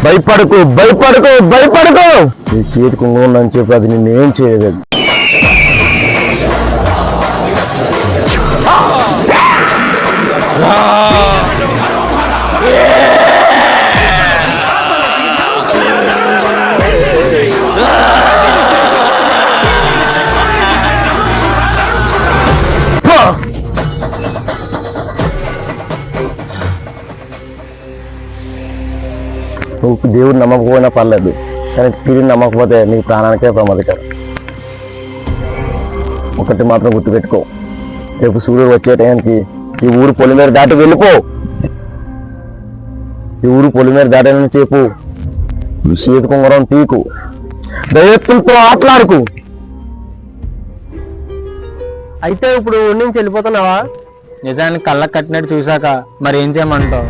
భయపడకు భయపడకు భయపడకు. నీ చేతి కుంగుందని చెప్పి అది నిన్నేం చేయలేదు. నువ్వు దేవుడు నమ్మకపోయినా పర్లేదు, కానీ తిరిగి నమ్మకపోతే నీ ప్రాణానికే ప్రమాదకరం. ఒకటి మాత్రం గుర్తుపెట్టుకో, రేపు సూర్యుడు వచ్చే టైంకి ఈ ఊరు పొలిమేర దాటి వెళ్ళిపో. ఈ ఊరు పొలిమేర దాటని చెప్పు, చేతి కుంగరం పీకు, దయత్తులతో ఆటలాడుకు. అయితే ఇప్పుడు ఊరి నుంచి వెళ్ళిపోతున్నావా? నిజానికి కళ్ళకు కట్టినట్టు చూశాక మరి ఏం చేయమంటావు?